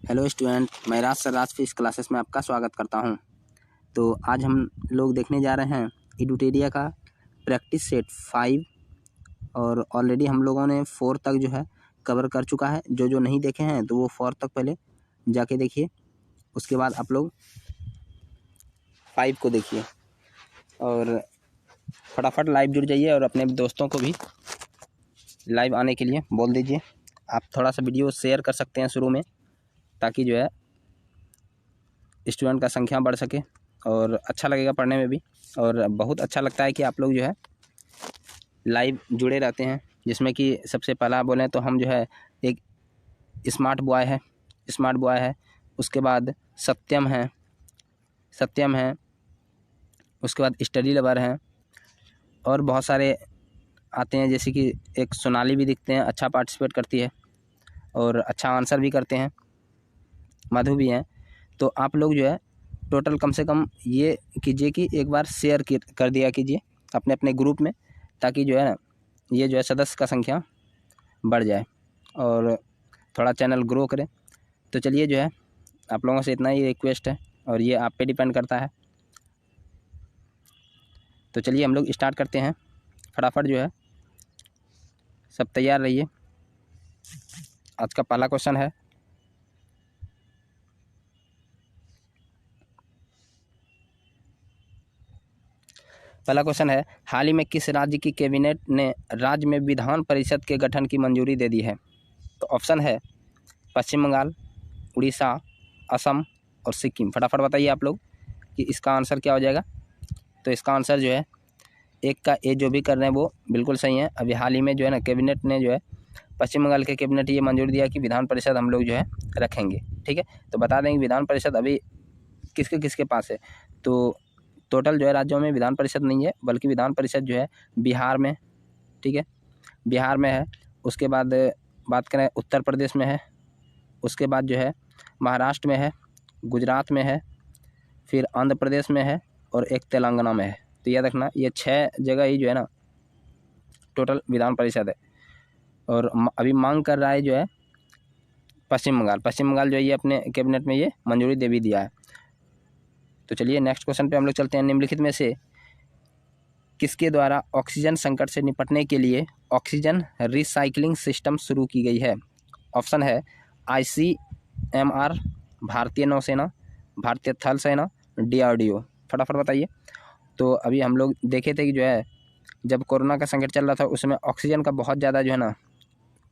Hello student, मैं राज sir राज physics classes में आपका स्वागत करता हूं। तो आज हम लोग देखने जा रहे हैं एडुटेरिया का प्रैक्टिस सेट 5 और ऑलरेडी हम लोगों ने 4 तक जो है कवर कर चुका है। जो नहीं देखे हैं तो वो 4 तक पहले जाके देखिए, उसके बाद आप लोग 5 को देखिए और फटाफट लाइव जुड़ जाइए और अपने दोस्तों को भी लाइव आने के लिए बोल दीजिए। आप थोड़ा सा वीडियो शेयर कर सकते हैं शुरू में, ताकि जो है स्टूडेंट का संख्या बढ़ सके और अच्छा लगेगा पढ़ने में भी। और बहुत अच्छा लगता है कि आप लोग जो है लाइव जुड़े रहते हैं, जिसमें कि सबसे पहला बोलें तो हम जो है एक स्मार्ट बॉय है, उसके बाद सत्यम है, उसके बाद स्टडी लवर हैं और बहुत सारे आते हैं, जैसे कि एक सोनाली भी दिखते हैं, अच्छा पार्टिसिपेट करती है और अच्छा आंसर भी करते हैं, मधु भी हैं। तो आप लोग जो है टोटल कम से कम ये कीजिए कि एक बार शेयर कर दिया कीजिए अपने अपने ग्रुप में, ताकि जो है ना ये जो है सदस्य का संख्या बढ़ जाए और थोड़ा चैनल ग्रो करे। तो चलिए, जो है आप लोगों से इतना ही रिक्वेस्ट है और ये आप पे डिपेंड करता है। तो चलिए हम लोग स्टार्ट करते हैं। फटाफट जो है सब तैयार रहिए। आज का पहला क्वेश्चन है, हाल ही में किस राज्य की कैबिनेट ने राज्य में विधान परिषद के गठन की मंजूरी दे दी है? तो ऑप्शन है पश्चिम बंगाल, उड़ीसा, असम और सिक्किम। फटाफट बताइए आप लोग कि इसका आंसर क्या हो जाएगा। तो इसका आंसर जो है एक का ए जो भी कर रहे हैं वो बिल्कुल सही है। अभी हाल ही में जो है ना कैबिनेट ने जो है पश्चिम बंगाल के कैबिनेट ये मंजूरी दिया कि विधान परिषद हम लोग जो है रखेंगे। ठीक है, तो बता देंगे विधान परिषद अभी किसके किसके पास है। तो टोटल जो है राज्यों में विधान परिषद नहीं है, बल्कि विधान परिषद जो है बिहार में, ठीक है, बिहार में है। उसके बाद बात करें उत्तर प्रदेश में है, उसके बाद जो है महाराष्ट्र में है, गुजरात में है, फिर आंध्र प्रदेश में है और एक तेलंगाना में है। तो याद रखना ये 6 जगह ही जो है ना टोटल विधान परिषद है। और अभी मांग कर रहा है जो है पश्चिम बंगाल जो है ये अपने कैबिनेट में ये मंजूरी दे भी दिया है। तो चलिए नेक्स्ट क्वेश्चन पे हम लोग चलते हैं। निम्नलिखित में से किसके द्वारा ऑक्सीजन संकट से निपटने के लिए ऑक्सीजन रिसाइकलिंग सिस्टम शुरू की गई है? ऑप्शन है ICMR, भारतीय नौसेना, भारतीय थल सेना, DRDO। फटाफट बताइए। तो अभी हम लोग देखे थे कि जो है जब कोरोना का संकट चल रहा था उसमें ऑक्सीजन का बहुत ज़्यादा जो है ना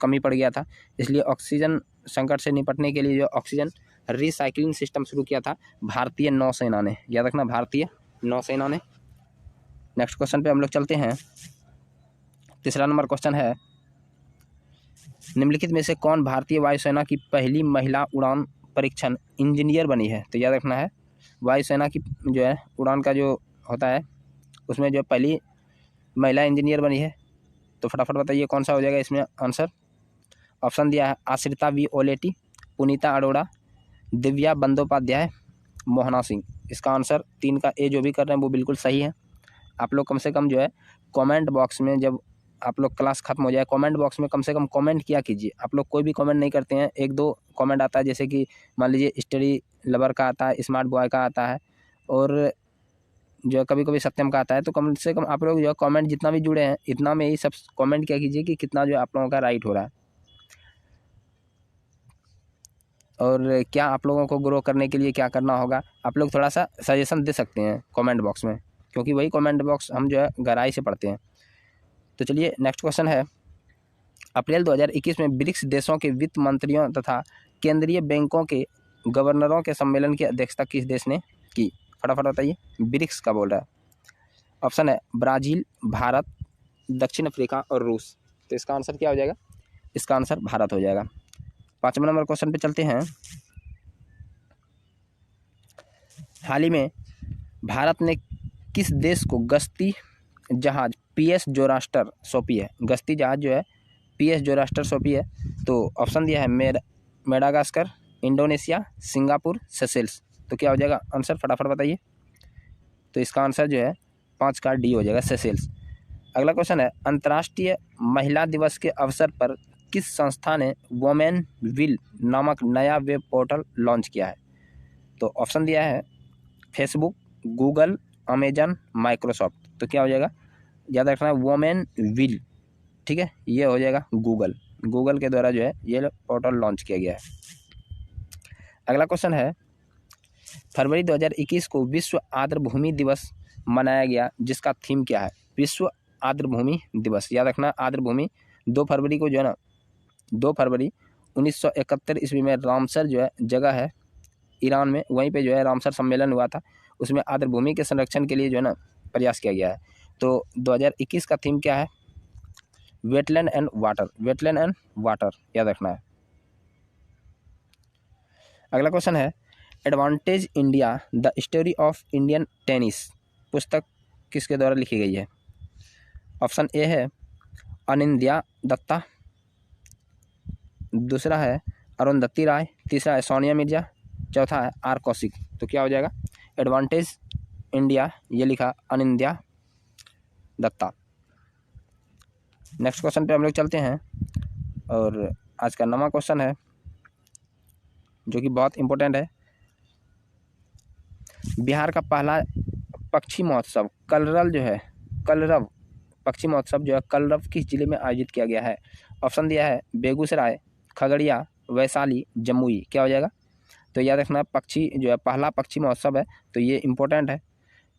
कमी पड़ गया था, इसलिए ऑक्सीजन संकट से निपटने के लिए जो ऑक्सीजन रिसाइकलिंग सिस्टम शुरू किया था भारतीय नौसेना ने। याद रखना, भारतीय नौसेना ने। नेक्स्ट क्वेश्चन पे हम लोग चलते हैं। तीसरा नंबर क्वेश्चन है, निम्नलिखित में से कौन भारतीय वायुसेना की पहली महिला उड़ान परीक्षण इंजीनियर बनी है? तो याद रखना है वायुसेना की जो है उड़ान का जो होता है उसमें जो पहली महिला इंजीनियर बनी है। तो फटाफट बताइए कौन सा हो जाएगा इसमें आंसर। ऑप्शन दिया है आश्रिता वी ओलेटी, पुनीता अरोड़ा, दिव्या बंदोपाध्याय, मोहना सिंह। इसका आंसर 3 का ए जो भी कर रहे हैं वो बिल्कुल सही है। आप लोग कम से कम जो है कमेंट बॉक्स में, जब आप लोग क्लास खत्म हो जाए, कमेंट बॉक्स में कम से कम कमेंट किया कीजिए। आप लोग कोई भी कमेंट नहीं करते हैं, 1-2 कमेंट आता है, जैसे कि मान लीजिए स्टडी लवर का आता है, स्मार्ट बॉय का आता है और जो कभी कभी सत्यम का आता है। तो कम से कम आप लोग जो कमेंट जितना भी जुड़े हैं इतना में ही सब कमेंट किया कीजिए कि कितना जो आप लोगों का राइट हो रहा है और क्या आप लोगों को ग्रो करने के लिए क्या करना होगा। आप लोग थोड़ा सा सजेशन दे सकते हैं कमेंट बॉक्स में, क्योंकि वही कमेंट बॉक्स हम जो है गहराई से पढ़ते हैं। तो चलिए नेक्स्ट क्वेश्चन है, अप्रैल 2021 में ब्रिक्स देशों के वित्त मंत्रियों तथा केंद्रीय बैंकों के गवर्नरों के सम्मेलन की अध्यक्षता किस देश ने की? फटाफट बताइए, ब्रिक्स का बोल रहा है। ऑप्शन है ब्राज़ील, भारत, दक्षिण अफ्रीका और रूस। तो इसका आंसर क्या हो जाएगा? इसका आंसर भारत हो जाएगा। 5वें नंबर क्वेश्चन पे चलते हैं। हाल ही में भारत ने किस देश को गश्ती जहाज PS जोरास्टर सौंपी है? गश्ती जहाज जो है PS जोरास्टर सौंपी है। तो ऑप्शन दिया है मेडागास्कर, इंडोनेशिया, सिंगापुर, सेशेल्स। तो क्या हो जाएगा आंसर? फटाफट बताइए। तो इसका आंसर जो है 5 का D हो जाएगा, सेशेल्स। अगला क्वेश्चन है, अंतर्राष्ट्रीय महिला दिवस के अवसर पर किस संस्था ने वोमेन विल नामक नया वेब पोर्टल लॉन्च किया है? तो ऑप्शन दिया है फेसबुक, गूगल, अमेजन, माइक्रोसॉफ्ट। तो क्या हो जाएगा, याद रखना है वोमेन विल, ठीक है, ये हो जाएगा गूगल के द्वारा जो है ये पोर्टल लॉन्च किया गया है। अगला क्वेश्चन है, फरवरी 2021 को विश्व आर्द्रभूमि दिवस मनाया गया, जिसका थीम क्या है? विश्व आर्द्रभूमि दिवस, याद रखना आर्द्रभूमि 2 फरवरी को जो है ना, 2 फरवरी 1971 ईस्वी में रामसर जो है जगह है ईरान में, वहीं पे जो है रामसर सम्मेलन हुआ था, उसमें आर्द्रभूमि के संरक्षण के लिए जो है ना प्रयास किया गया है। तो 2021 का थीम क्या है? वेटलैंड एंड वाटर, याद रखना है। अगला क्वेश्चन है, advantage India the story of Indian tennis पुस्तक किसके द्वारा लिखी गई है? ऑप्शन ए है अनिंद्या दत्ता, दूसरा है अरुंधति राय, तीसरा है सोनिया मिर्जा, चौथा है आर कौशिक। तो क्या हो जाएगा, एडवांटेज इंडिया ये लिखा अनिंद्या दत्ता। नेक्स्ट क्वेश्चन पे हम लोग चलते हैं, और आज का नवा क्वेश्चन है जो कि बहुत इम्पोर्टेंट है। बिहार का पहला पक्षी महोत्सव कलरव पक्षी महोत्सव जो है कलरव किस जिले में आयोजित किया गया है? ऑप्शन दिया है बेगूसराय, खगड़िया, वैशाली, जमुई। क्या हो जाएगा, तो याद रखना पक्षी जो है पहला पक्षी महोत्सव है, तो ये इम्पोर्टेंट है,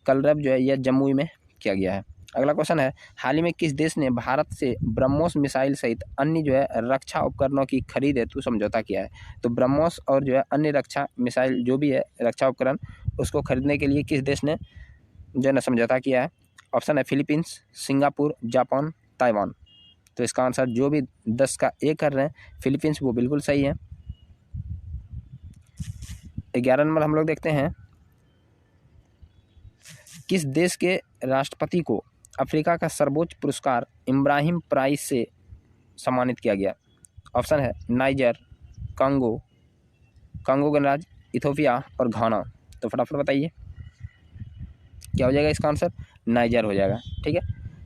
कलरव जो है यह जमुई में किया गया है। अगला क्वेश्चन है, हाल ही में किस देश ने भारत से ब्रह्मोस मिसाइल सहित अन्य जो है रक्षा उपकरणों की खरीद हेतु समझौता किया है? तो ब्रह्मोस और जो है अन्य रक्षा मिसाइल जो भी है रक्षा उपकरण, उसको खरीदने के लिए किस देश ने जो है ना समझौता किया है? ऑप्शन है फिलीपींस, सिंगापुर, जापान, ताइवान। तो इसका आंसर जो भी 10 का ए कर रहे हैं फिलीपींस, वो बिल्कुल सही है। 11 नंबर हम लोग देखते हैं, किस देश के राष्ट्रपति को अफ्रीका का सर्वोच्च पुरस्कार इब्राहिम प्राइज से सम्मानित किया गया? ऑप्शन है नाइजर, कांगो गणराज्य, इथोपिया और घाना। तो फटाफट बताइए क्या हो जाएगा इसका आंसर? नाइजर हो जाएगा, ठीक है।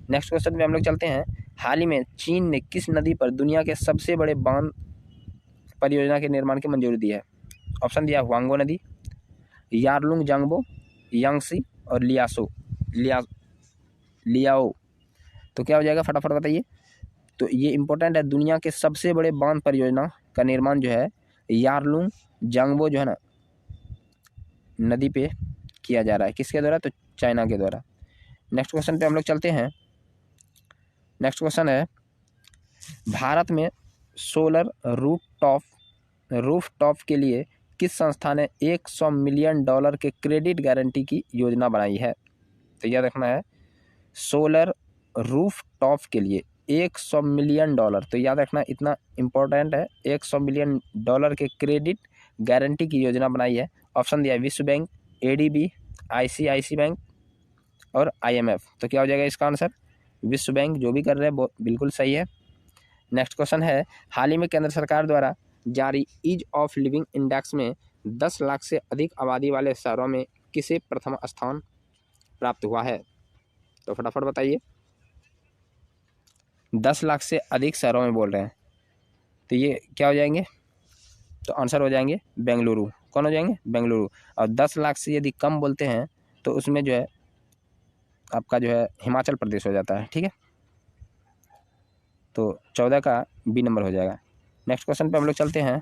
नेक्स्ट क्वेश्चन में हम लोग चलते हैं, हाल ही में चीन ने किस नदी पर दुनिया के सबसे बड़े बांध परियोजना के निर्माण की मंजूरी दी है? ऑप्शन दिया हुआंगो नदी, यारलुंग जांगबो, यांगसी और लियाओ। तो क्या हो जाएगा फटाफट बताइए। तो ये इंपॉर्टेंट है, दुनिया के सबसे बड़े बांध परियोजना का निर्माण जो है यारलुंग जांगबो जो है ना नदी पे किया जा रहा है, किसके द्वारा? तो चाइना के द्वारा। नेक्स्ट क्वेश्चन पे हम लोग चलते हैं। नेक्स्ट क्वेश्चन है, भारत में सोलर रूफटॉप के लिए किस संस्था ने $100 मिलियन के क्रेडिट गारंटी की योजना बनाई है? तो याद रखना है सोलर रूफटॉप के लिए $100 मिलियन, तो याद रखना इतना इम्पोर्टेंट है, $100 मिलियन के क्रेडिट गारंटी की योजना बनाई है। ऑप्शन दिया है विश्व बैंक, ADB, ICICI बैंक और IMF। तो क्या हो जाएगा इसका आंसर? विश्व बैंक, जो भी कर रहे हैं वो बिल्कुल सही है। नेक्स्ट क्वेश्चन है, हाल ही में केंद्र सरकार द्वारा जारी ईज ऑफ लिविंग इंडेक्स में 10 लाख से अधिक आबादी वाले शहरों में किसे प्रथम स्थान प्राप्त हुआ है? तो फटाफट बताइए। 10 लाख से अधिक शहरों में बोल रहे हैं, तो ये क्या हो जाएंगे? तो आंसर हो जाएंगे बेंगलुरु। कौन हो जाएंगे? बेंगलुरु। और 10 लाख से यदि कम बोलते हैं तो उसमें जो है आपका जो है हिमाचल प्रदेश हो जाता है, ठीक है। तो 14 का बी नंबर हो जाएगा। नेक्स्ट क्वेश्चन पे हम लोग चलते हैं,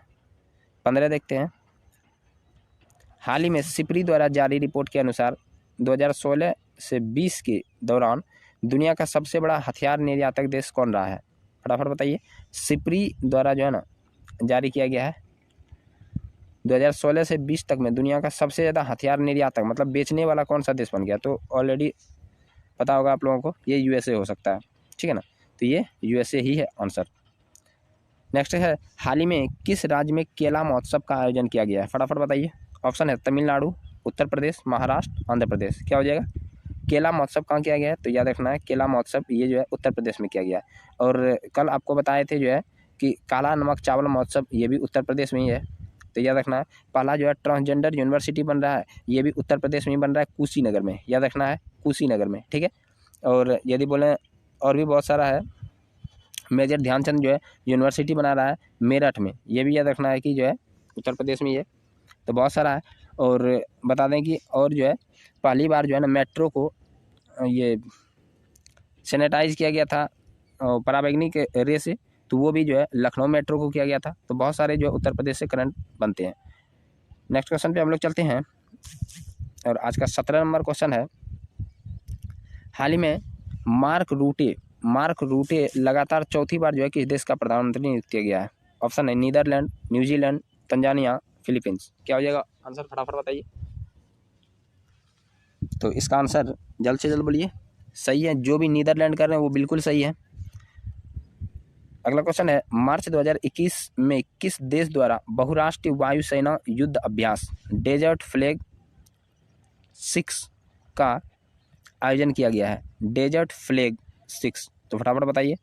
15 देखते हैं। हाल ही में सिपरी द्वारा जारी रिपोर्ट के अनुसार 2016 से 20 के दौरान दुनिया का सबसे बड़ा हथियार निर्यातक देश कौन रहा है? फटाफट बताइए। सिपरी द्वारा जो है ना जारी किया गया है, 2016 से 20 तक में दुनिया का सबसे ज़्यादा हथियार निर्यातक मतलब बेचने वाला कौन सा देश बन गया? तो ऑलरेडी पता होगा आप लोगों को, ये USA हो सकता है, ठीक है ना। तो ये USA ही है आंसर। नेक्स्ट है, हाल ही में किस राज्य में केला महोत्सव का आयोजन किया गया है? फटाफट बताइए। ऑप्शन है तमिलनाडु, उत्तर प्रदेश, महाराष्ट्र, आंध्र प्रदेश। क्या हो जाएगा? केला महोत्सव कहाँ किया गया है? तो याद रखना है केला महोत्सव ये जो है उत्तर प्रदेश में किया गया है। और कल आपको बताए थे जो है कि काला नमक चावल महोत्सव ये भी उत्तर प्रदेश में ही है। तो याद रखना है पहला जो है ट्रांसजेंडर यूनिवर्सिटी बन रहा है, ये भी उत्तर प्रदेश में ही बन रहा है, कुशीनगर में। याद रखना है कुशीनगर में, ठीक है। और यदि बोलें और भी बहुत सारा है, मेजर ध्यानचंद जो है यूनिवर्सिटी बना रहा है मेरठ में, ये भी याद रखना है कि जो है उत्तर प्रदेश में ये, तो बहुत सारा है। और बता दें कि और जो है पहली बार जो है ना मेट्रो को ये सैनिटाइज किया गया था पराबैंगनी के रे से, तो वो भी जो है लखनऊ मेट्रो को किया गया था। तो बहुत सारे जो उत्तर प्रदेश से करंट बनते हैं। नेक्स्ट क्वेश्चन पे हम लोग चलते हैं, और आज का 17 नंबर क्वेश्चन है, हाल ही में मार्क रूटे लगातार चौथी बार जो है किस देश का प्रधानमंत्री नियुक्त किया गया है? ऑप्शन है नीदरलैंड, न्यूजीलैंड, तंजानिया, फिलीपींस। क्या हो जाएगा आंसर, फटाफट बताइए। तो इसका आंसर जल्द से जल्द बोलिए। सही है, जो भी नीदरलैंड कर रहे हैं वो बिल्कुल सही है। अगला क्वेश्चन है, मार्च 2021 में किस देश द्वारा बहुराष्ट्रीय वायुसेना युद्ध अभ्यास डेजर्ट फ्लैग 6 का आयोजन किया गया है? डेजर्ट फ्लैग 6, तो फटाफट बताइए।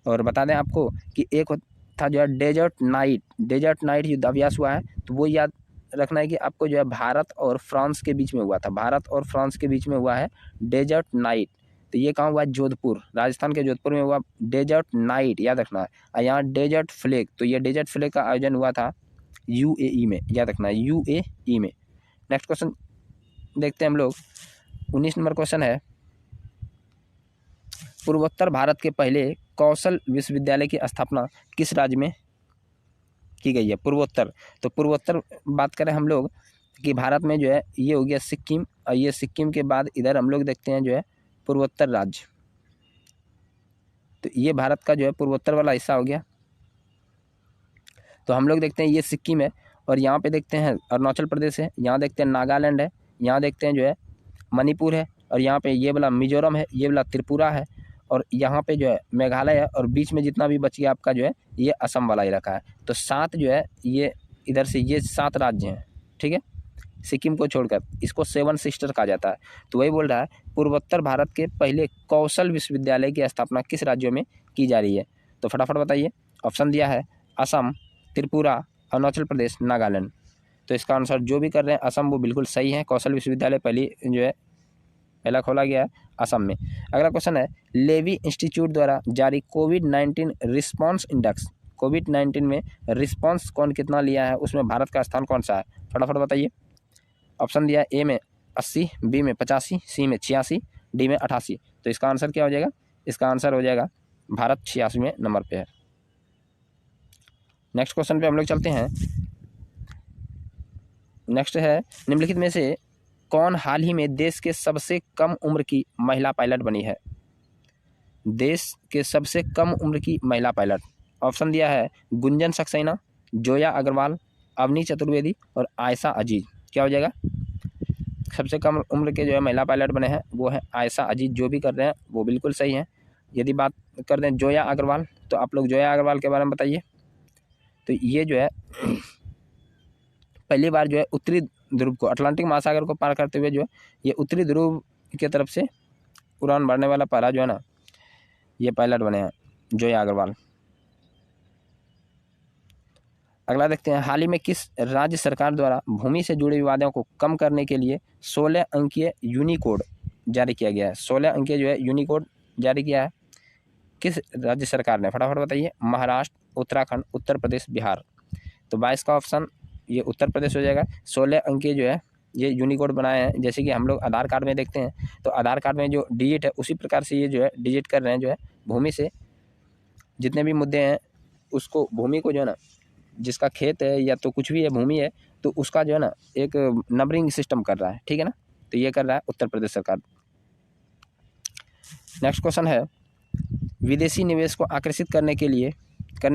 और बता दें आपको कि एक था जो है डेजर्ट नाइट युद्ध अभ्यास हुआ है, तो वो याद रखना है कि आपको जो है भारत और फ्रांस के बीच में हुआ था, भारत और फ्रांस के बीच में हुआ है डेजर्ट नाइट। तो ये कहाँ हुआ? जोधपुर, राजस्थान के जोधपुर में हुआ डेजर्ट नाइट, याद रखना है। और यहाँ डेजर्ट फ्लैग, तो ये डेजर्ट फ्लैग का आयोजन हुआ था यूएई में, याद रखना है यूएई में। नेक्स्ट क्वेश्चन देखते हैं हम लोग, 19 नंबर क्वेश्चन है, पूर्वोत्तर भारत के पहले कौशल विश्वविद्यालय की स्थापना किस राज्य में की गई है? पूर्वोत्तर, तो पूर्वोत्तर बात करें हम लोग कि भारत में जो है ये हो गया सिक्किम, और ये सिक्किम के बाद इधर हम लोग देखते हैं जो है पूर्वोत्तर राज्य, तो ये भारत का जो है पूर्वोत्तर वाला हिस्सा हो गया। तो हम लोग देखते हैं ये सिक्किम है, और यहाँ पे देखते हैं अरुणाचल प्रदेश है, यहाँ देखते हैं नागालैंड है, यहाँ देखते हैं जो है मणिपुर है, और यहाँ पे ये वाला मिजोरम है, ये वाला त्रिपुरा है, और यहाँ पे जो है मेघालय है, और बीच में जितना भी बच गया आपका जो है ये असम वाला इलाका है। तो 7 जो है ये इधर से ये 7 राज्य हैं, ठीक है, सिक्किम को छोड़कर, इसको 7 सिस्टर कहा जाता है। तो वही बोल रहा है पूर्वोत्तर भारत के पहले कौशल विश्वविद्यालय की स्थापना किस राज्यों में की जा रही है? तो फटाफट बताइए। ऑप्शन दिया है असम, त्रिपुरा, अरुणाचल प्रदेश, नागालैंड। तो इसका आंसर जो भी कर रहे हैं असम, वो बिल्कुल सही है। कौशल विश्वविद्यालय पहला खोला गया है असम में। अगला क्वेश्चन है, लेवी इंस्टीट्यूट द्वारा जारी कोविड-19 रिस्पांस इंडेक्स, कोविड-19 में रिस्पांस कौन कितना लिया है, उसमें भारत का स्थान कौन सा है? फटाफट बताइए। ऑप्शन दिया है ए में 80, बी में 85, सी में 86, डी में 88। तो इसका आंसर क्या हो जाएगा? इसका आंसर हो जाएगा भारत 86वें नंबर पे है। नेक्स्ट क्वेश्चन पे हम लोग चलते हैं। नेक्स्ट है, निम्नलिखित में से कौन हाल ही में देश के सबसे कम उम्र की महिला पायलट बनी है? देश के सबसे कम उम्र की महिला पायलट, ऑप्शन दिया है गुंजन सक्सेना, जोया अग्रवाल, अवनी चतुर्वेदी और आयशा अजीज। क्या हो जाएगा? सबसे कम उम्र के जो है महिला पायलट बने हैं वो है आयशा अजीज। जो भी कर रहे हैं वो बिल्कुल सही है। यदि बात कर दें जोया अग्रवाल, तो आप लोग जोया अग्रवाल के बारे में बताइए। तो ये जो है पहली बार जो है उत्तरी ध्रुव को, अटलांटिक महासागर को पार करते हुए जो है ये उत्तरी ध्रुव की तरफ से उड़ान भरने वाला पहला जो है ना ये पायलट बने हैं जोया अग्रवाल। अगला देखते हैं, हाल ही में किस राज्य सरकार द्वारा भूमि से जुड़े विवादों को कम करने के लिए 16 अंकीय यूनिकोड जारी किया गया है? 16 अंकीय जो है यूनिकोड जारी किया है किस राज्य सरकार ने? फटाफट बताइए। महाराष्ट्र, उत्तराखंड, उत्तर प्रदेश, बिहार। तो 22 का ऑप्शन ये उत्तर प्रदेश हो जाएगा। 16 अंकीय जो है ये यूनिकोड बनाए हैं, जैसे कि हम लोग आधार कार्ड में देखते हैं, तो आधार कार्ड में जो डिजिट है उसी प्रकार से ये जो है डिजिट कर रहे हैं जो है भूमि से जितने भी मुद्दे हैं उसको, भूमि को जो है ना जिसका खेत है या तो कुछ भी है भूमि है तो उसका जो है ना एक नंबरिंग सिस्टम कर रहा है, ठीक है ना। तो ये कर रहा है उत्तर प्रदेश सरकार। नेक्स्ट क्वेश्चन है, विदेशी निवेश को आकर्षित करने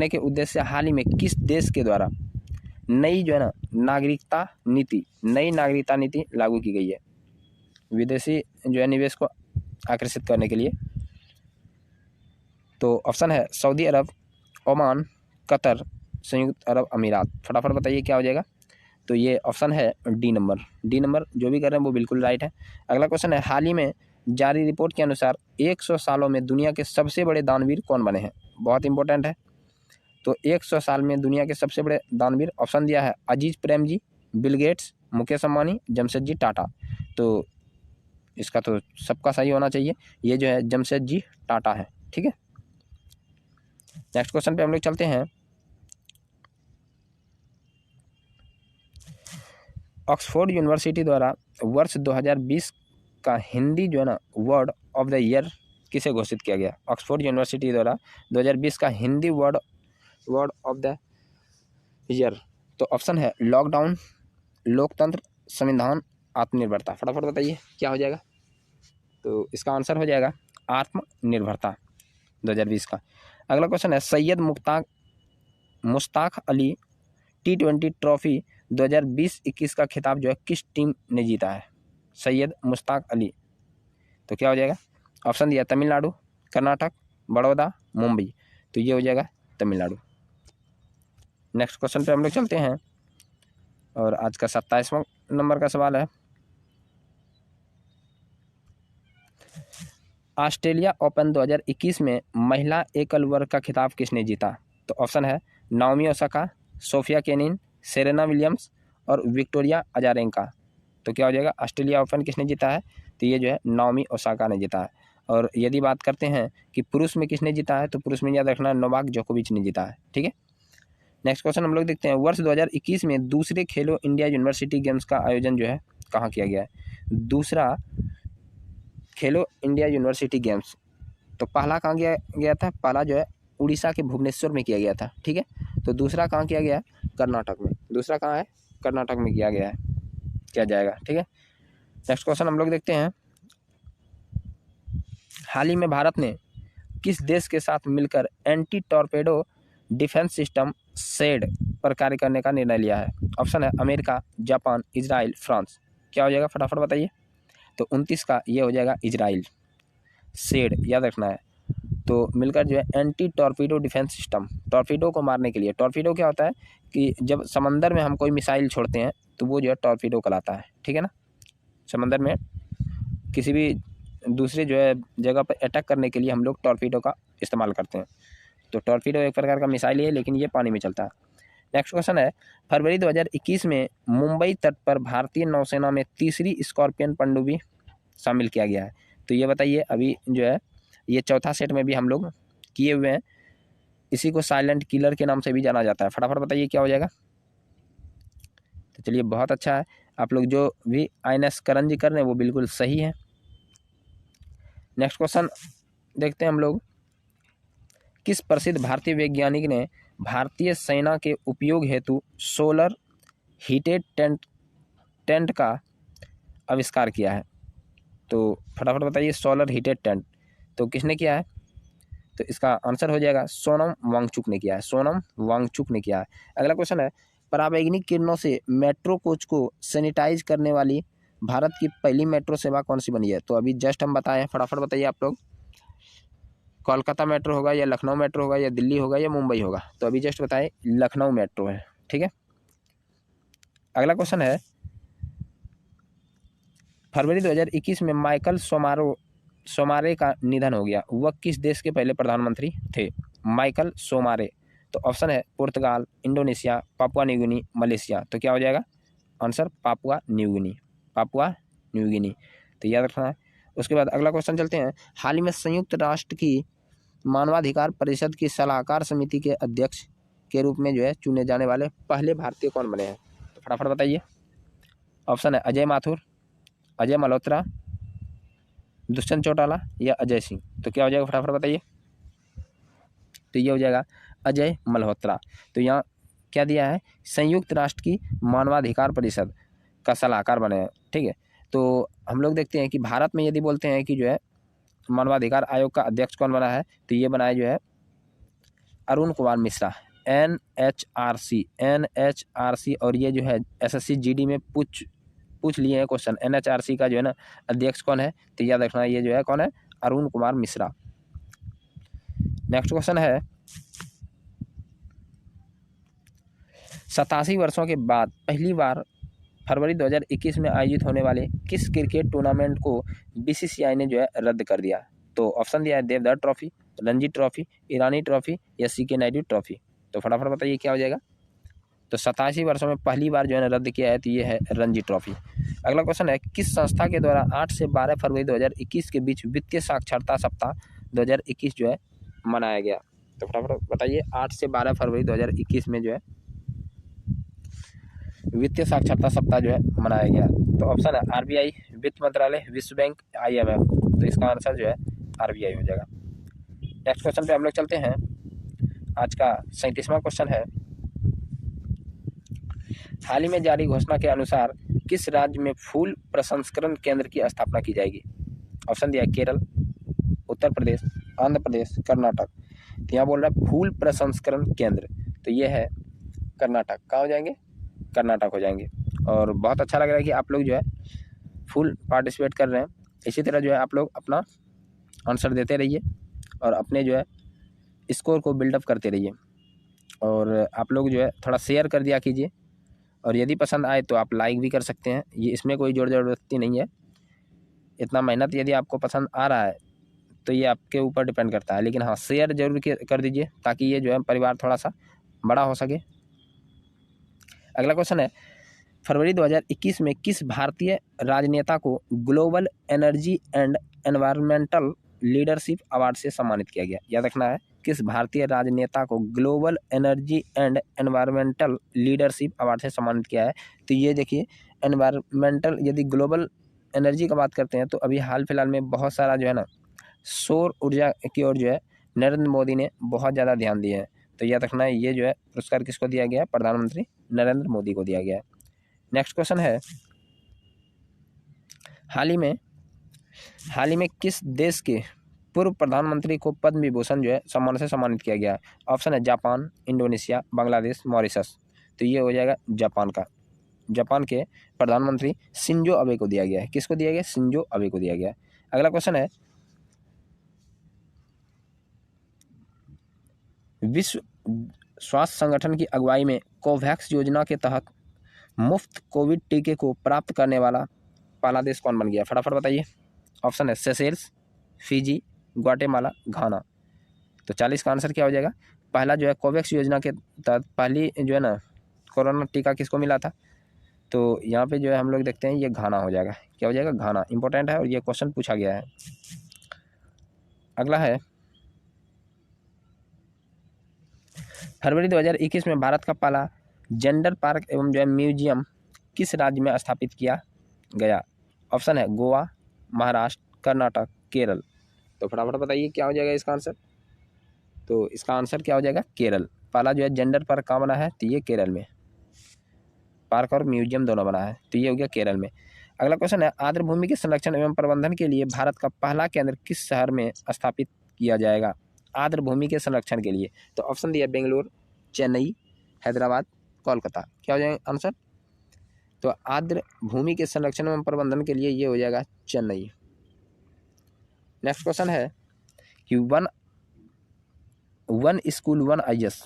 के उद्देश्य से हाल ही में किस देश के द्वारा नई जो है ना नागरिकता नीति लागू की गई है? विदेशी जो है निवेश को आकर्षित करने के लिए, तो ऑप्शन है सऊदी अरब, ओमान, कतर, संयुक्त अरब अमीरात। फटाफट बताइए क्या हो जाएगा? तो ये ऑप्शन है डी नंबर। जो भी कर रहे हैं वो बिल्कुल राइट है। अगला क्वेश्चन है, हाल ही में जारी रिपोर्ट के अनुसार 100 सालों में दुनिया के सबसे बड़े दानवीर कौन बने हैं? बहुत इंपॉर्टेंट है। तो 100 साल में दुनिया के सबसे बड़े दानवीर, ऑप्शन दिया है अजीज प्रेमजी, बिल गेट्स, मुकेश अंबानी, जमशेदजी टाटा। तो इसका तो सबका सही होना चाहिए। ये जो है जमशेदजी टाटा है, ठीक है। नेक्स्ट क्वेश्चन पे हम लोग चलते हैं। ऑक्सफोर्ड यूनिवर्सिटी द्वारा वर्ष 2020 का हिंदी जो है ना वर्ड ऑफ द ईयर किसे घोषित किया गया? ऑक्सफोर्ड यूनिवर्सिटी द्वारा 2020 का Hindi word of the year. तो ऑप्शन है लॉकडाउन, लोकतंत्र, संविधान, आत्मनिर्भरता। फटाफट बताइए क्या हो जाएगा? तो इसका आंसर हो जाएगा आत्मनिर्भरता 2020 का। अगला क्वेश्चन है सैयद मुश्ताक अली T20 ट्रॉफी 2020-21 का खिताब जो है किस टीम ने जीता है? सैयद मुश्ताक अली। तो क्या हो जाएगा? ऑप्शन दिया तमिलनाडु, कर्नाटक, बड़ौदा, मुंबई। तो ये हो जाएगा तमिलनाडु। नेक्स्ट क्वेश्चन पे हम लोग चलते हैं और आज का 27वां नंबर का सवाल है। ऑस्ट्रेलिया ओपन 2021 में महिला एकल वर्ग का खिताब किसने जीता? तो ऑप्शन है Naomi Osaka, Sofia Kenin, Serena Williams और विक्टोरिया अजारेंका। तो क्या हो जाएगा? ऑस्ट्रेलिया ओपन किसने जीता है? तो ये जो है नाओमी ओसाका ने जीता है। और यदि बात करते हैं कि पुरुष में किसने जीता है, तो पुरुष में याद रखना नोवाक जोकोविच ने जीता है। ठीक है, नेक्स्ट क्वेश्चन हम लोग देखते हैं। वर्ष 2021 में दूसरे खेलो इंडिया यूनिवर्सिटी गेम्स का आयोजन जो है कहाँ किया गया है? दूसरा खेलो इंडिया यूनिवर्सिटी गेम्स, तो पहला कहाँ किया गया था? पहला जो है उड़ीसा के भुवनेश्वर में किया गया था। ठीक है, तो दूसरा कहाँ किया गया है? कर्नाटक में। दूसरा कहाँ है? कर्नाटक में किया गया है, किया जाएगा। ठीक है, नेक्स्ट क्वेश्चन हम लोग देखते हैं। हाल ही में भारत ने किस देश के साथ मिलकर anti torpedo defence system said पर कार्य करने का निर्णय लिया है? ऑप्शन है अमेरिका, जापान, इजराइल, फ्रांस। क्या हो जाएगा? फटाफट बताइए। तो 29 का ये हो जाएगा इजराइल। सेड याद रखना है। तो मिलकर जो है anti torpedo defence system, torpedo को मारने के लिए। टॉर्पीडो क्या होता है कि जब समंदर में हम कोई मिसाइल छोड़ते हैं तो वो जो है टॉर्पीडो कहलाता है। ठीक है ना, समंदर में किसी भी दूसरे जो है जगह पर अटैक करने के लिए हम लोग टॉर्पीडो का इस्तेमाल करते हैं। तो टॉर्पीडो एक प्रकार का मिसाइल है, लेकिन ये पानी में चलता है। नेक्स्ट क्वेश्चन है फरवरी 2021 में मुंबई तट पर भारतीय नौसेना में तीसरी स्कॉर्पियन पनडुब्बी शामिल किया गया है। तो ये बताइए, अभी जो है ये चौथा सेट में भी हम लोग किए हुए हैं। इसी को साइलेंट किलर के नाम से भी जाना जाता है। फटाफट बताइए क्या हो जाएगा? तो चलिए, बहुत अच्छा है, आप लोग जो भी INS करण जी कर रहे हैं वो बिल्कुल सही है। नेक्स्ट क्वेश्चन देखते हैं हम लोग। किस प्रसिद्ध भारतीय वैज्ञानिक ने भारतीय सेना के उपयोग हेतु सोलर हीटेड टेंट का आविष्कार किया है? तो फटाफट बताइए, सोलर हीटेड टेंट तो किसने किया है? तो इसका आंसर हो जाएगा सोनम वांगचुक ने किया है। सोनम वांगचुक ने किया है। अगला क्वेश्चन है पराबैंगनी किरणों से मेट्रो कोच को सैनिटाइज करने वाली भारत की पहली मेट्रो सेवा कौन सी बनी है? तो अभी जस्ट हम बताए हैं, फटाफट बताइए आप लोग। कोलकाता मेट्रो होगा या लखनऊ मेट्रो होगा या दिल्ली होगा या मुंबई होगा? तो अभी जस्ट बताए लखनऊ मेट्रो है। ठीक है, अगला क्वेश्चन है फरवरी 2021 में माइकल सोमारे का निधन हो गया। वह किस देश के पहले प्रधानमंत्री थे? Michael Somare. तो ऑप्शन है Portugal, Indonesia, Papua New Guinea, Malaysia. तो क्या हो जाएगा answer? Papua New Guinea. Papua New Guinea, तो याद रखना है। उसके बाद अगला क्वेश्चन चलते हैं। हाल ही में संयुक्त राष्ट्र की मानवाधिकार परिषद की सलाहकार समिति के अध्यक्ष के रूप में जो है चुने जाने वाले पहले भारतीय कौन बने हैं? तो फटाफट बताइए। ऑप्शन है अजय माथुर, अजय मल्होत्रा, दुष्यंत चौटाला या अजय सिंह। तो क्या हो जाएगा? फटाफट बताइए। तो ये हो जाएगा अजय मल्होत्रा। तो यहाँ क्या दिया है? संयुक्त राष्ट्र की मानवाधिकार परिषद का सलाहकार बने हैं। ठीक है, तो हम लोग देखते हैं कि भारत में यदि बोलते हैं कि जो है मानवाधिकार आयोग का अध्यक्ष कौन बना है, तो ये बना है जो है अरुण कुमार मिश्रा। NHRC और ये जो है SSC GD में पूछ लिए हैं क्वेश्चन। NHRC का जो है ना अध्यक्ष कौन है? तो याद रखना ये जो है कौन है? अरुण कुमार मिश्रा। नेक्स्ट क्वेश्चन है 87 वर्षों के बाद पहली बार फरवरी 2021 में आयोजित होने वाले किस क्रिकेट टूर्नामेंट को BCCI ने जो है रद्द कर दिया? तो ऑप्शन दिया है देवधर ट्रॉफी, रणजी ट्रॉफी, ईरानी ट्रॉफी या CK नायडू ट्रॉफी। तो फटाफट बताइए क्या हो जाएगा? तो 87 वर्षों में पहली बार जो है रद्द किया है, तो ये है रणजी ट्रॉफी। अगला क्वेश्चन है किस संस्था के द्वारा 8 से 12 फरवरी 2021 के बीच वित्तीय साक्षरता सप्ताह 2021 जो है मनाया गया? तो फटाफट बताइए। 8 से 12 फरवरी 2021 में जो है वित्तीय साक्षरता सप्ताह जो है मनाया गया। तो ऑप्शन है आरबीआई, वित्त मंत्रालय, विश्व बैंक, आईएमएफ। तो इसका आंसर जो है आरबीआई हो जाएगा। नेक्स्ट क्वेश्चन पे हम लोग चलते हैं। आज का 37वां क्वेश्चन है, हाल ही में जारी घोषणा के अनुसार किस राज्य में फूल प्रसंस्करण केंद्र की स्थापना की जाएगी? ऑप्शन दिया है केरल, उत्तर प्रदेश, आंध्र प्रदेश, कर्नाटक। तो यहाँ बोल रहा है फूल प्रसंस्करण केंद्र, तो ये है कर्नाटक। कहाँ हो जाएंगे? कर्नाटक हो जाएंगे। और बहुत अच्छा लग रहा है कि आप लोग जो है फुल पार्टिसिपेट कर रहे हैं। इसी तरह जो है आप लोग अपना आंसर देते रहिए और अपने जो है स्कोर को बिल्डअप करते रहिए। और आप लोग जो है थोड़ा शेयर कर दिया कीजिए, और यदि पसंद आए तो आप लाइक भी कर सकते हैं। ये इसमें कोई जोर ज़बरदस्ती नहीं है। इतना मेहनत यदि आपको पसंद आ रहा है तो ये आपके ऊपर डिपेंड करता है, लेकिन हाँ शेयर जरूर कर दीजिए ताकि ये जो है परिवार थोड़ा सा बड़ा हो सके। अगला क्वेश्चन है, फरवरी 2021 में किस भारतीय राजनेता को global energy and environmental leadership award से सम्मानित किया गया? याद रखना है, किस भारतीय राजनेता को global energy and environmental leadership award से सम्मानित किया है? तो ये देखिए, एनवायरमेंटल, यदि ग्लोबल एनर्जी का बात करते हैं तो अभी हाल फिलहाल में बहुत सारा जो है ना सौर ऊर्जा की ओर जो है नरेंद्र मोदी ने बहुत ज़्यादा ध्यान दिया है। तो याद रखना है, ये जो है पुरस्कार किसको दिया गया है? प्रधानमंत्री नरेंद्र मोदी को दिया गया है। नेक्स्ट क्वेश्चन है, हाल ही में किस देश के पूर्व प्रधानमंत्री को पद्म विभूषण जो है सम्मान से सम्मानित किया गया है? ऑप्शन है जापान, इंडोनेशिया, बांग्लादेश, मॉरिशस। तो ये हो जाएगा जापान का। जापान के प्रधानमंत्री शिंजो अबे को दिया गया है। किसको दिया गया? शिंजो अबे को दिया गया है। अगला क्वेश्चन है, विश्व स्वास्थ्य संगठन की अगुवाई में कोवैक्स योजना के तहत मुफ्त कोविड टीके को प्राप्त करने वाला पहला देश कौन बन गया? फटाफट बताइए। ऑप्शन है सेशेल्स, फिजी, ग्वाटेमाला, घाना। तो 40 का आंसर क्या हो जाएगा? पहला जो है कोवैक्स योजना के तहत पहली जो है ना कोरोना टीका किसको मिला था? तो यहाँ पे जो है हम लोग देखते हैं ये घाना हो जाएगा। क्या हो जाएगा? घाना। इंपॉर्टेंट है और ये क्वेश्चन पूछा गया है। अगला है, फरवरी 2021 में भारत का पहला जेंडर पार्क एवं जो है म्यूजियम किस राज्य में स्थापित किया गया? ऑप्शन है गोवा, महाराष्ट्र, कर्नाटक, केरल। तो फटाफट बताइए क्या हो जाएगा इसका आंसर? तो इसका आंसर क्या हो जाएगा? केरल। पहला जो है जेंडर पार्क कहाँ बना है? तो ये केरल में, पार्क और म्यूजियम दोनों बना है, तो ये हो गया केरल में। अगला क्वेश्चन है, आर्द्र भूमि के संरक्षण एवं प्रबंधन के लिए भारत का पहला केंद्र किस शहर में स्थापित किया जाएगा? आर्द्र भूमि के संरक्षण के लिए। तो ऑप्शन दिया बेंगलुरु, चेन्नई, हैदराबाद, कोलकाता। क्या हो जाएगा आंसर? तो आर्द्र भूमि के संरक्षण एवं प्रबंधन के लिए ये हो जाएगा चेन्नई। नेक्स्ट क्वेश्चन है कि वन स्कूल वन IAS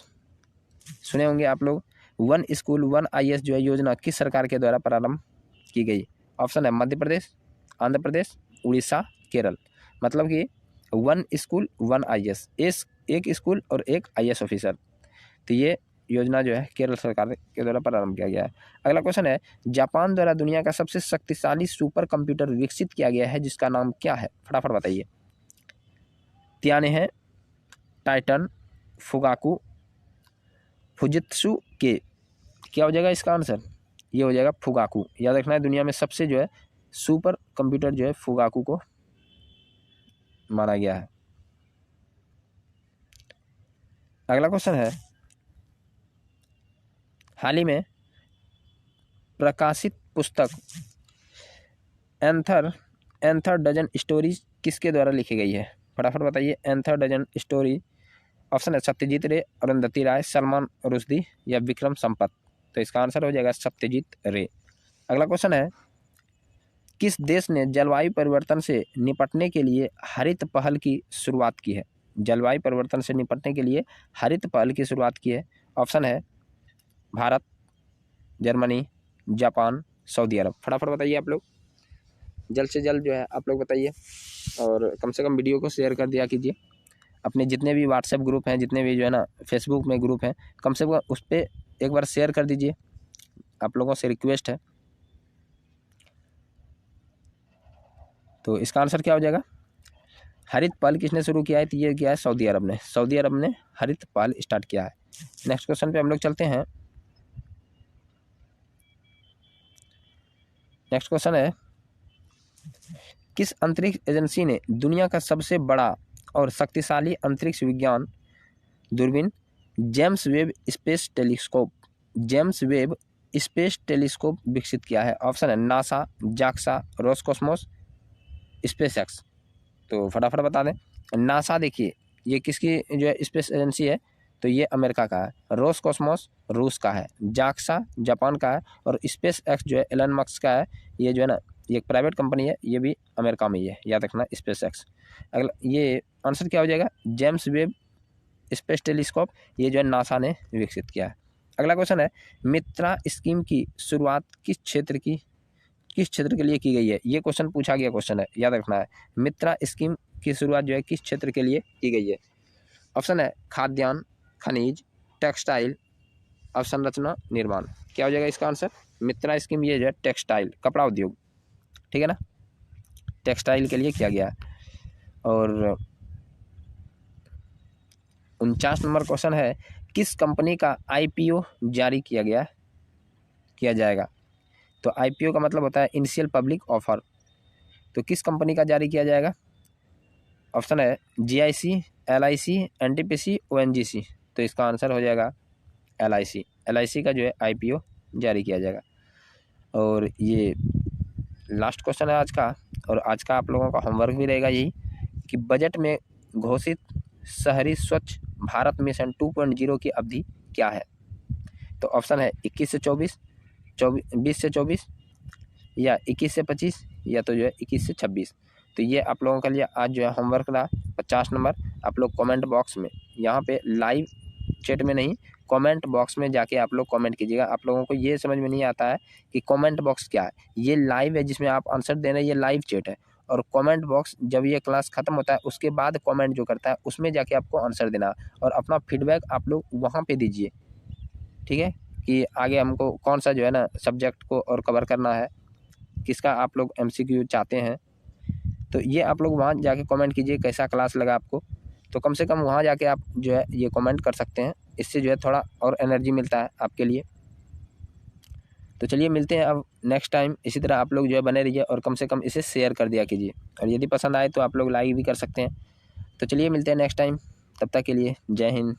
सुने होंगे आप लोग। वन स्कूल वन IAS जो है योजना किस सरकार के द्वारा प्रारंभ की गई? ऑप्शन है मध्य प्रदेश, आंध्र प्रदेश, उड़ीसा, केरल। मतलब कि वन स्कूल वन IAS, एक स्कूल और एक IAS ऑफिसर। तो ये योजना जो है केरल सरकार के द्वारा प्रारंभ किया गया है। अगला क्वेश्चन है, जापान द्वारा दुनिया का सबसे शक्तिशाली सुपर कंप्यूटर विकसित किया गया है जिसका नाम क्या है? फटाफट बताइए। त्याने हैं, टाइटन, फुगाकू, फुजित्सु के। क्या हो जाएगा इसका आंसर? ये हो जाएगा फुगाकू। याद रखना है, दुनिया में सबसे जो है सुपर कंप्यूटर जो है फुगाकू को माना गया है। अगला क्वेश्चन है, हाल ही में प्रकाशित पुस्तक एंथर डजन स्टोरीज किसके द्वारा लिखी गई है? फटाफट बताइए। Anther dozen story. ऑप्शन है सत्यजीत रे, अरुंधति राय, सलमान रुश्दी या विक्रम संपत। तो इसका आंसर हो जाएगा सत्यजीत रे। अगला क्वेश्चन है, किस देश ने जलवायु परिवर्तन से निपटने के लिए हरित पहल की शुरुआत की है? जलवायु परिवर्तन से निपटने के लिए हरित पहल की शुरुआत की है। ऑप्शन है भारत, जर्मनी, जापान, सऊदी अरब। फटाफट बताइए आप लोग, जल्द से जल्द जो है आप लोग बताइए, और कम से कम वीडियो को शेयर कर दिया कीजिए। अपने जितने भी व्हाट्सएप ग्रुप हैं, जितने भी जो है ना फेसबुक में ग्रुप हैं, कम से कम उस पर एक बार शेयर कर दीजिए। आप लोगों से रिक्वेस्ट है। तो इसका आंसर क्या हो जाएगा? हरित पहल किसने शुरू किया है? तो ये किया है सऊदी अरब ने। सऊदी अरब ने हरित पहल स्टार्ट किया है। नेक्स्ट क्वेश्चन पे हम लोग चलते हैं। नेक्स्ट क्वेश्चन है, किस अंतरिक्ष एजेंसी ने दुनिया का सबसे बड़ा और शक्तिशाली अंतरिक्ष विज्ञान दूरबीन जेम्स वेब स्पेस टेलीस्कोप विकसित किया है? ऑप्शन है नासा, जाक्सा, रोसकॉस्मोस, स्पेसएक्स। तो फटाफट बता दें। नासा देखिए ये किसकी जो है स्पेस एजेंसी है, तो ये अमेरिका का है। रोसकॉस्मोस रूस का है। जाक्सा जापान का है। और स्पेस एक्स जो है एलन मस्क का है। ये जो है ना ये एक प्राइवेट कंपनी है, ये भी अमेरिका में ही है, याद रखना स्पेस एक्स। अगला ये आंसर क्या हो जाएगा? जेम्स वेब स्पेस टेलीस्कोप, ये जो है नासा ने विकसित किया है। अगला क्वेश्चन है, मित्रा स्कीम की शुरुआत किस क्षेत्र के लिए की गई है? ये क्वेश्चन पूछा गया क्वेश्चन है, याद रखना है। मित्रा स्कीम की शुरुआत जो है किस क्षेत्र के लिए की गई है? ऑप्शन है खाद्यान्न, खनिज, टेक्सटाइल, अवसंरचना, निर्माण। क्या हो जाएगा इसका आंसर? मित्रा स्कीम ये जो है टेक्सटाइल, कपड़ा उद्योग, ठीक है ना, टेक्सटाइल के लिए किया गया है। और 49 नंबर क्वेश्चन है, किस कंपनी का आईपीओ जारी किया जाएगा? तो आईपीओ का मतलब होता है इनिशियल पब्लिक ऑफर। तो किस कंपनी का जारी किया जाएगा? ऑप्शन है जीआईसी, एलआईसी, एनटीपीसी, ओएनजीसी। तो इसका आंसर हो जाएगा एलआईसी। एलआईसी का जो है आईपीओ जारी किया जाएगा। और ये लास्ट क्वेश्चन है आज का, और आज का आप लोगों का होमवर्क भी रहेगा यही कि बजट में घोषित शहरी स्वच्छ भारत मिशन 2.0 की अवधि क्या है? तो ऑप्शन है 21 से 24, 20 से 24, या 21 से 25, या तो जो है 21 से 26। तो ये आप लोगों के लिए आज जो है होमवर्क रहा 50 नंबर। आप लोग कमेंट बॉक्स में, यहाँ पे लाइव चैट में नहीं, कमेंट बॉक्स में जाके आप लोग कमेंट कीजिएगा। आप लोगों को ये समझ में नहीं आता है कि कमेंट बॉक्स क्या है। ये लाइव है जिसमें आप आंसर दे रहे हैं, ये लाइव चैट है। और कमेंट बॉक्स जब ये क्लास खत्म होता है उसके बाद कमेंट जो करता है उसमें जाके आपको आंसर देना और अपना फीडबैक आप लोग वहाँ पे दीजिए, ठीक है, कि आगे हमको कौन सा जो है ना सब्जेक्ट को और कवर करना है, किसका आप लोग MCQ चाहते हैं। तो ये आप लोग वहाँ जाके कमेंट कीजिए कैसा क्लास लगा आपको। तो कम से कम वहाँ जाके आप जो है ये कमेंट कर सकते हैं, इससे जो है थोड़ा और एनर्जी मिलता है आपके लिए। तो चलिए मिलते हैं अब नेक्स्ट टाइम। इसी तरह आप लोग जो है बने रहिए और कम से कम इसे शेयर कर दिया कीजिए, और यदि पसंद आए तो आप लोग लाइक भी कर सकते हैं। तो चलिए मिलते हैं नेक्स्ट टाइम, तब तक के लिए जय हिंद।